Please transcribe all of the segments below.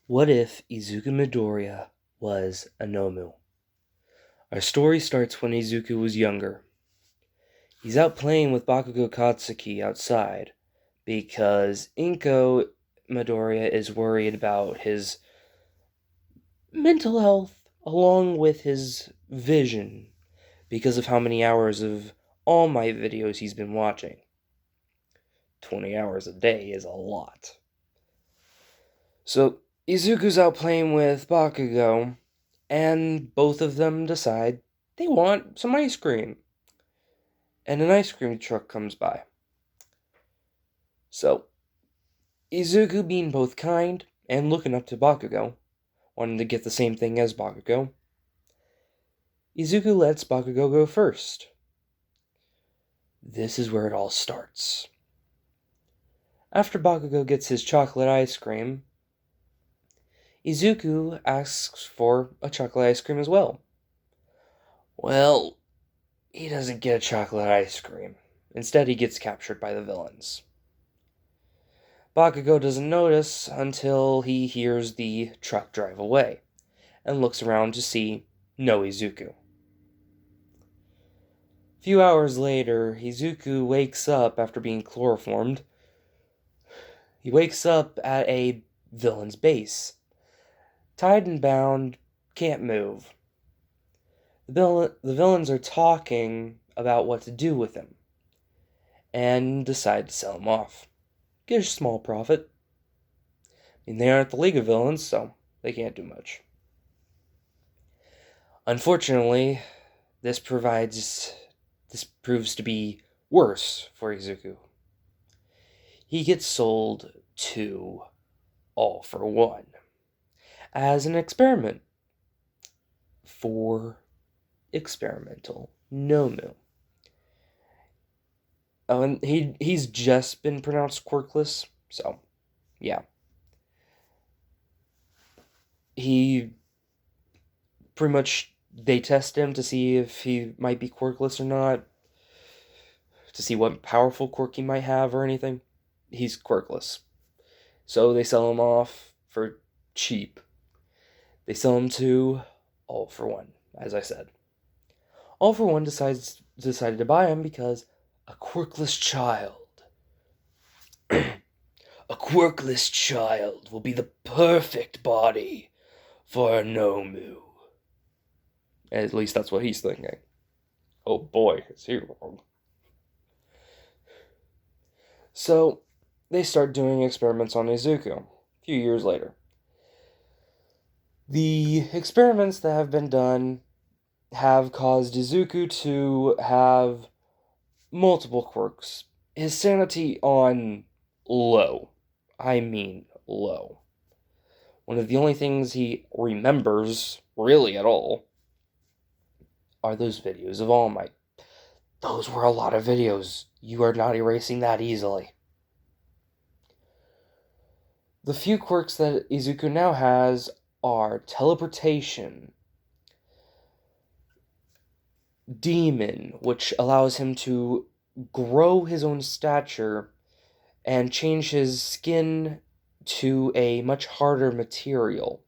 What if Izuku Midoriya was a nomu? Our story starts when Izuku was younger. He's out playing with Bakugo Katsuki outside because Inko Midoriya is worried about his mental health along with his vision because of how many hours of All Might videos he's been watching. 20 hours a day is a lot. So Izuku's out playing with Bakugo, and both of them decide they want some ice cream. And an ice cream truck comes by. So, Izuku, being both kind and looking up to Bakugo, wanting to get the same thing as Bakugo, Izuku lets Bakugo go first. This is where it all starts. After Bakugo gets his chocolate ice cream, Izuku asks for a chocolate ice cream as well. Well, he doesn't get a chocolate ice cream. Instead, he gets captured by the villains. Bakugo doesn't notice until he hears the truck drive away, and looks around to see no Izuku. A few hours later, Izuku wakes up after being chloroformed. He wakes up at a villain's base. Tied and bound, can't move. The villains are talking about what to do with him, and decide to sell him off. Get a small profit. I mean, they aren't the League of Villains, so they can't do much. Unfortunately, this proves to be worse for Izuku. He gets sold to All for One as an experiment for experimental nomu. Oh, and he's just been pronounced quirkless, so yeah. He pretty much, they test him to see if he might be quirkless or not, to see what powerful quirk he might have or anything. He's quirkless. So they sell him off for cheap. They sell him to All for One, as I said. All for One decided to buy him because a quirkless child. A quirkless child will be the perfect body for a nomu. At least that's what he's thinking. Oh boy, is he wrong. So, they start doing experiments on Izuku a few years later. The experiments that have been done have caused Izuku to have multiple quirks. His sanity on low. I mean low. One of the only things he remembers, really at all, are those videos of All Might. Those were a lot of videos. You are not erasing that easily. The few quirks that Izuku now has are teleportation, demon, which allows him to grow his own stature and change his skin to a much harder material,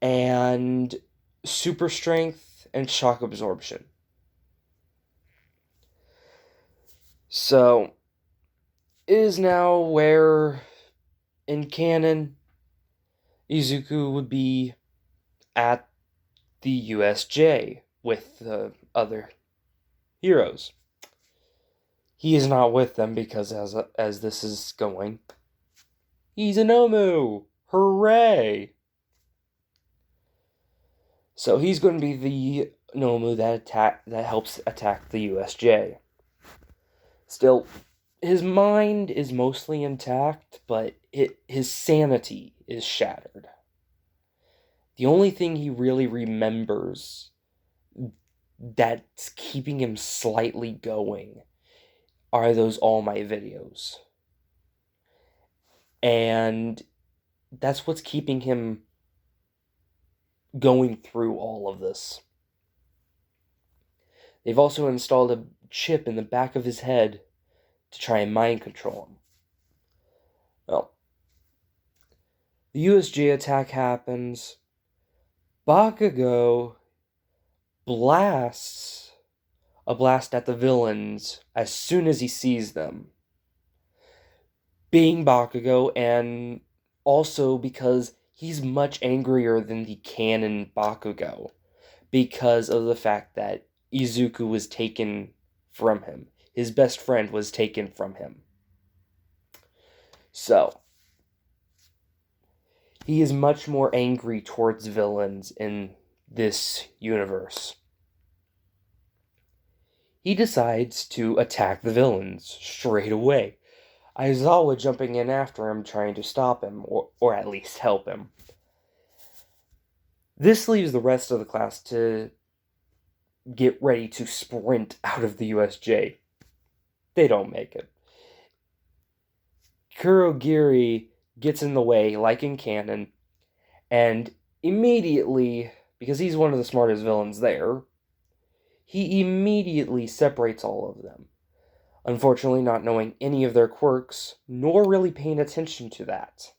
and super strength and shock absorption. So, it is now where, in canon, Izuku would be at the USJ with the other heroes. He is not with them because, as this is going, he's a Nomu! Hooray! So he's going to be the Nomu that helps attack the USJ. Still, his mind is mostly intact, but his sanity is shattered. The only thing he really remembers that's keeping him slightly going are those All Might videos. And that's what's keeping him going through all of this. They've also installed a chip in the back of his head to try and mind control him. Well, The USJ attack happens. Bakugo blasts a blast at the villains as soon as he sees them. Being Bakugo, and also because he's much angrier than the canon Bakugo, because of the fact that Izuku was taken from him. His best friend was taken from him. So, he is much more angry towards villains in this universe. He decides to attack the villains straight away. Aizawa jumping in after him, trying to stop him, or at least help him. This leaves the rest of the class to get ready to sprint out of the USJ. They don't make it. Kurogiri gets in the way, like in canon, and immediately, because he's one of the smartest villains there, he immediately separates all of them. Unfortunately, not knowing any of their quirks, nor really paying attention to that.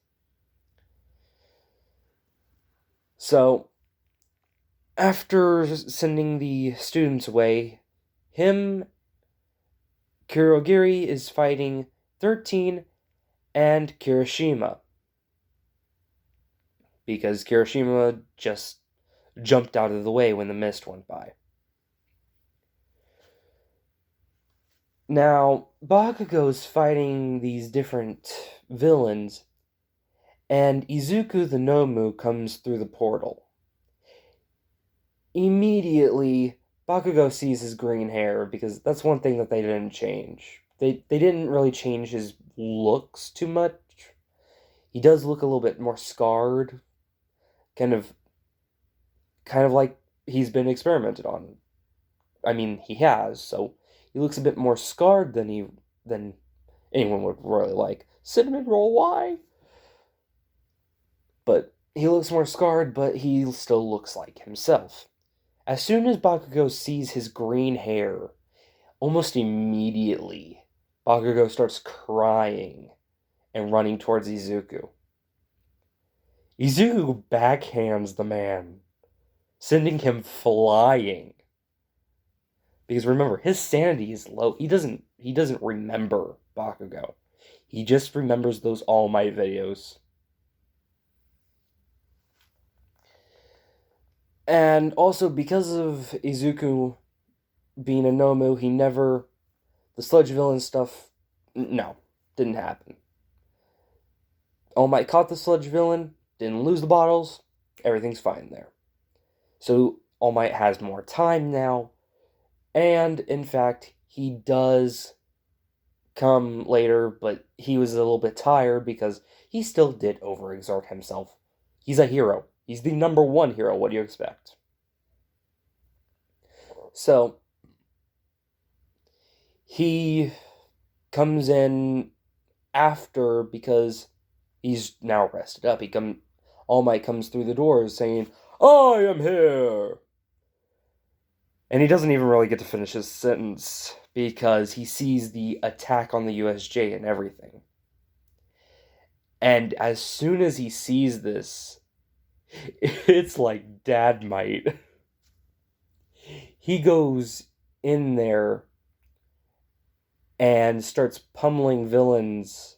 So, after sending the students away, Kurogiri is fighting 13 and Kirishima. Because Kirishima just jumped out of the way when the mist went by. Now, Bakugo's fighting these different villains, and Izuku the Nomu comes through the portal. Immediately, Bakugo sees his green hair, because that's one thing that they didn't change. They didn't really change his looks too much. He does look a little bit more scarred, kind of like he's been experimented on. I mean, he has, so he looks a bit more scarred than anyone would really like. Cinnamon roll, why? But he looks more scarred, but he still looks like himself. As soon as Bakugo sees his green hair, almost immediately, Bakugo starts crying and running towards Izuku. Izuku backhands the man, sending him flying. Because remember, his sanity is low. He doesn't remember Bakugo. He just remembers those All Might videos. And also, because of Izuku being a Nomu, the sludge villain stuff, no, didn't happen. All Might caught the sludge villain, didn't lose the bottles, everything's fine there. So, All Might has more time now, and in fact, he does come later, but he was a little bit tired because he still did overexert himself. He's a hero. He's the number one hero. What do you expect? So, he comes in after because he's now rested up. All Might comes through the doors saying, "I am here!" And he doesn't even really get to finish his sentence because he sees the attack on the USJ and everything. And as soon as he sees this, it's like Dad might. He goes in there and starts pummeling villains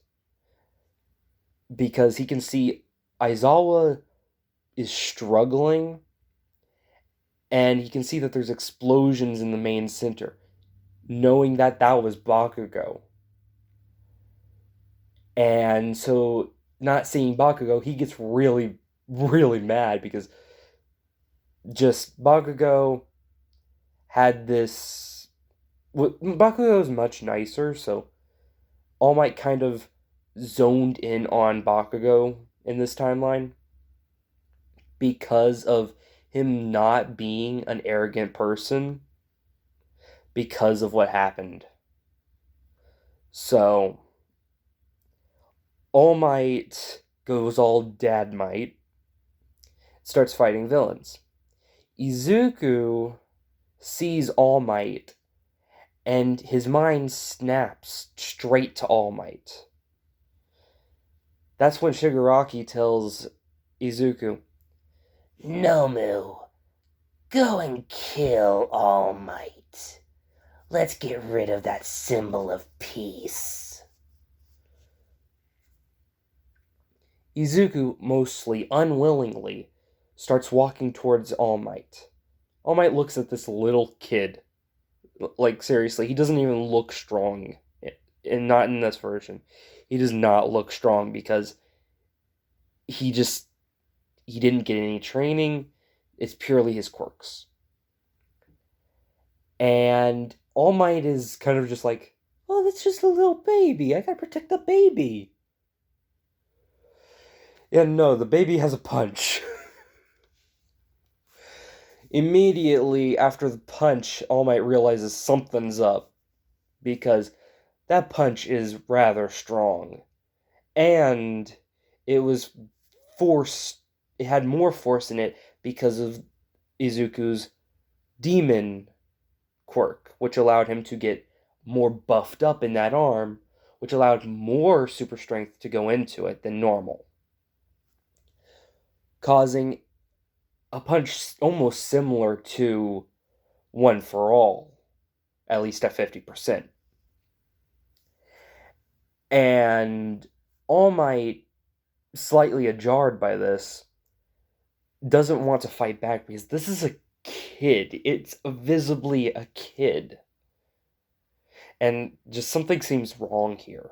because he can see Aizawa is struggling, and he can see that there's explosions in the main center, knowing that was Bakugo. And so, not seeing Bakugo, he gets really, really mad because just Bakugo had this... Bakugo is much nicer, so All Might kind of zoned in on Bakugo in this timeline because of him not being an arrogant person because of what happened. So, All Might goes all Dad Might, starts fighting villains. Izuku sees All Might, and his mind snaps straight to All Might. That's when Shigaraki tells Izuku. Nomu, go and kill All Might. Let's get rid of that symbol of peace. Izuku, mostly unwillingly, starts walking towards All Might. All Might looks at this little kid. Like, seriously, he doesn't even look strong. And not in this version. He does not look strong because he just he didn't get any training. It's purely his quirks. And All Might is kind of just like, oh, that's just a little baby. I gotta protect the baby. And no, the baby has a punch. Immediately after the punch, All Might realizes something's up because that punch is rather strong. And it was force, it had more force in it because of Izuku's demon quirk, which allowed him to get more buffed up in that arm, which allowed more super strength to go into it than normal, causing a punch almost similar to One for All, at least at 50%. And All Might, slightly ajarred by this, doesn't want to fight back because this is a kid. It's visibly a kid. And just something seems wrong here.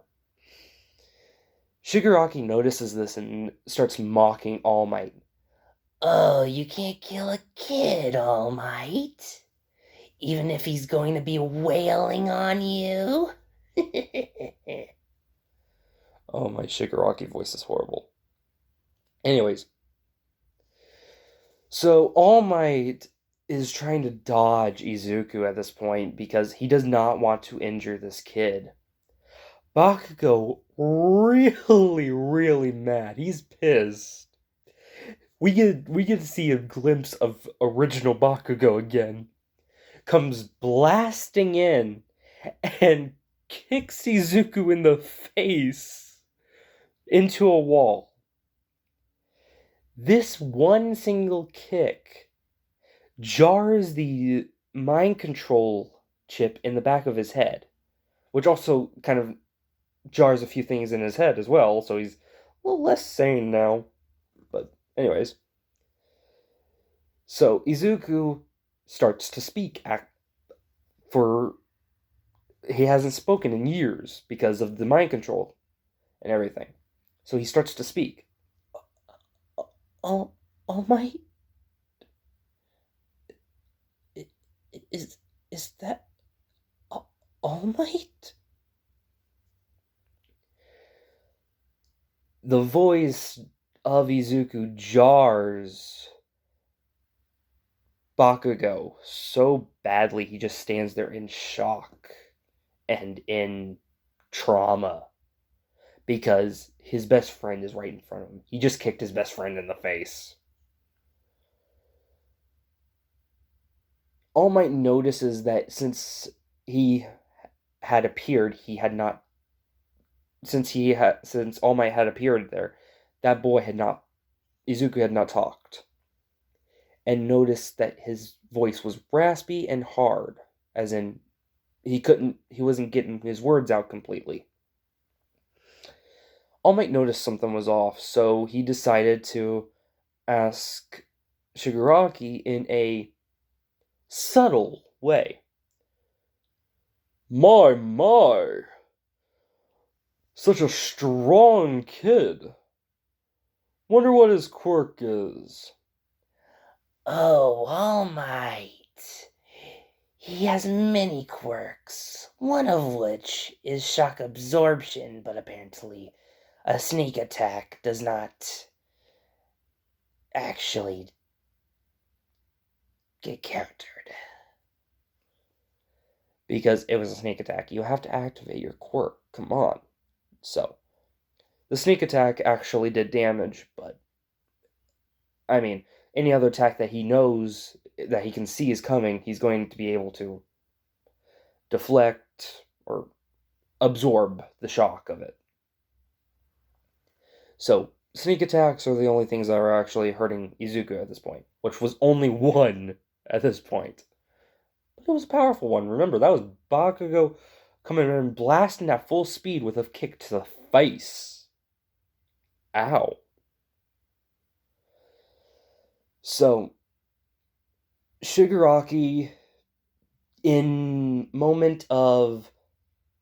Shigaraki notices this and starts mocking All Might. Oh, you can't kill a kid, All Might? Even if he's going to be wailing on you? Oh, my Shigaraki voice is horrible. Anyways, so All Might is trying to dodge Izuku at this point because he does not want to injure this kid. Bakugo really mad. He's pissed. We get to see a glimpse of original Bakugo again. Comes blasting in and kicks Izuku in the face into a wall. This one single kick jars the mind control chip in the back of his head, which also kind of jars a few things in his head as well, so he's a little less sane now. But, anyways. So, Izuku starts to speak for he hasn't spoken in years because of the mind control and everything. So he starts to speak. All, all Might, is is that All Might? The voice of Izuku jars Bakugo so badly he just stands there in shock and in trauma because his best friend is right in front of him. He just kicked his best friend in the face. All Might notices that since he had appeared, he had not since All Might had appeared there, that boy had not Izuku had not talked, and noticed that his voice was raspy and hard, as in he wasn't getting his words out completely. All Might noticed something was off, so he decided to ask Shigaraki in a subtle way. My, such a strong kid. Wonder what his quirk is. Oh, All Might. He has many quirks, one of which is shock absorption, but apparently a sneak attack does not actually get countered. Because it was a sneak attack. You have to activate your quirk. Come on. So, the sneak attack actually did damage, but I mean, any other attack that he knows that he can see is coming, he's going to be able to deflect or absorb the shock of it. So, sneak attacks are the only things that are actually hurting Izuku at this point, which was only one at this point. But it was a powerful one. Remember, that was Bakugo coming in and blasting at full speed with a kick to the face. Ow. So, Shigaraki, in moment of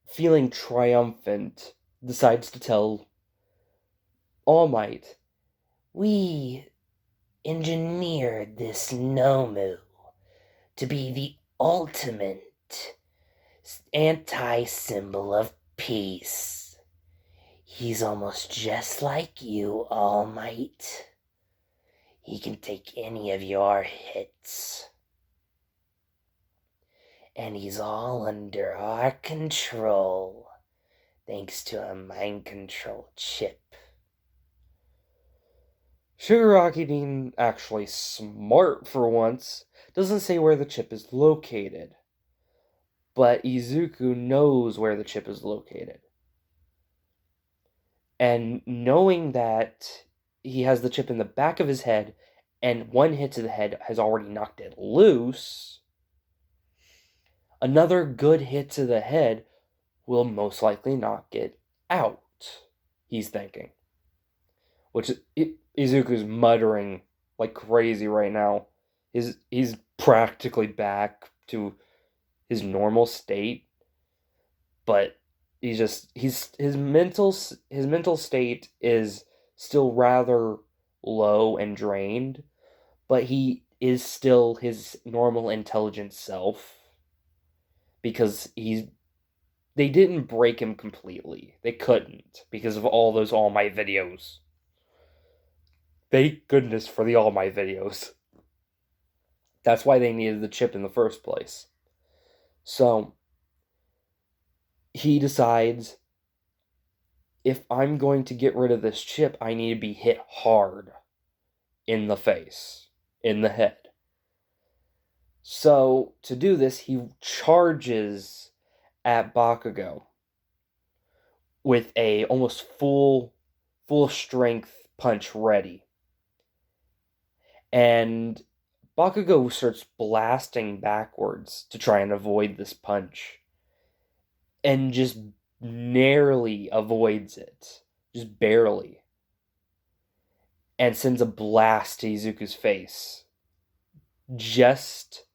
feeling triumphant, decides to tell All Might, We engineered this nomu to be the ultimate anti-symbol of peace. He's almost just like you, All Might. He can take any of your hits. And he's all under our control, thanks to a mind control chip. Shigaraki, being actually smart for once, doesn't say where the chip is located. But Izuku knows where the chip is located. And knowing that he has the chip in the back of his head, and one hit to the head has already knocked it loose, another good hit to the head will most likely knock it out, he's thinking. Which Izuku's muttering like crazy right now. He's practically back to his normal state, but he's his mental state is still rather low and drained, but he is still his normal intelligent self because they didn't break him completely. They couldn't because of all those All Might videos. Thank goodness for the All Might videos. That's why they needed the chip in the first place. So he decides, if I'm going to get rid of this chip, I need to be hit hard in the face, in the head. So to do this, he charges at Bakugo with a almost full strength punch ready. And Bakugo starts blasting backwards to try and avoid this punch. And just narrowly avoids it. Just barely. And sends a blast to Izuku's face. Just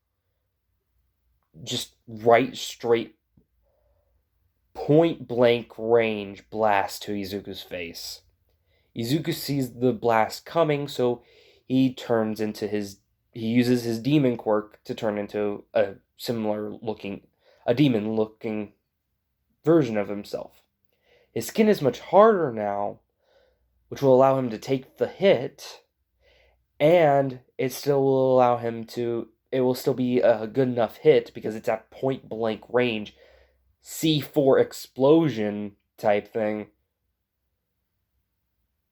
right straight point blank range blast to Izuku's face. Izuku sees the blast coming, so he uses his demon quirk to turn into a demon looking version of himself. His skin is much harder now, which will allow him to take the hit, and it will still be a good enough hit because it's at point blank range, C4 explosion type thing.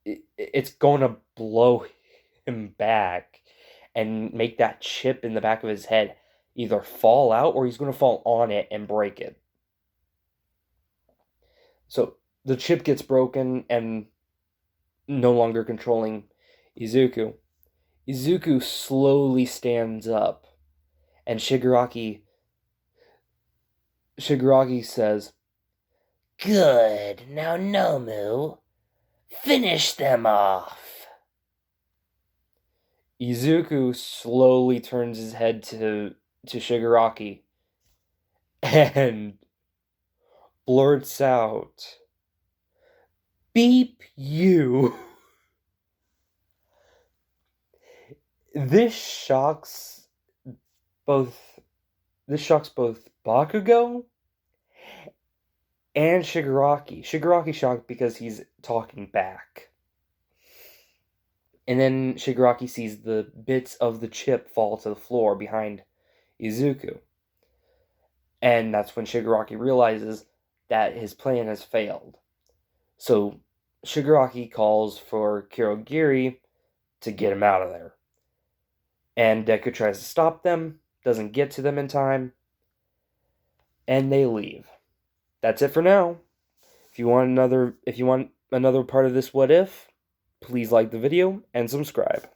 It's going to blow him back and make that chip in the back of his head either fall out or he's going to fall on it and break it. So the chip gets broken and no longer controlling Izuku. Izuku slowly stands up, and Shigaraki says, Good, now Nomu, finish them off. Izuku slowly turns his head to Shigaraki and blurts out, "Beep you." This shocks both Bakugo and Shigaraki. Shigaraki shocked because he's talking back. And then Shigaraki sees the bits of the chip fall to the floor behind Izuku. And that's when Shigaraki realizes that his plan has failed. So Shigaraki calls for Kurogiri to get him out of there. And Deku tries to stop them, doesn't get to them in time, and they leave. That's it for now. If you want another part of this what if, Please like the video and subscribe.